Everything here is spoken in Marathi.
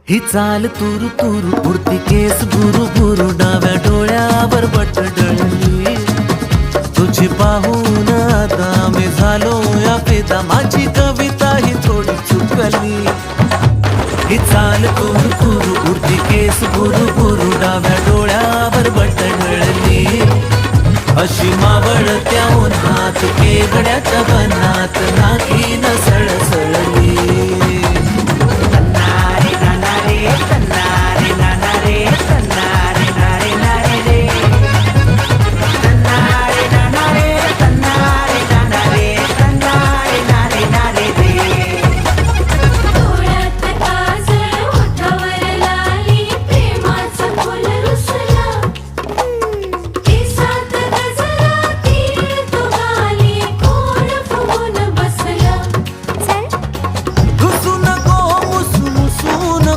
ही चाल तुरु तुरु उडती केस भुरु भुरु डाव्या डोळ्यावर बट डळली तुझी पाहून आता मी झालो या फिदा माझी कविता ही थोडी चुकली ही चाल तुरु तुरु उडती केस भुरु भुरु डाव्या डोळ्यावर बट डळली अशी मावळत्या उन्हात केवड्याच्या बनात नाकी न सळसळली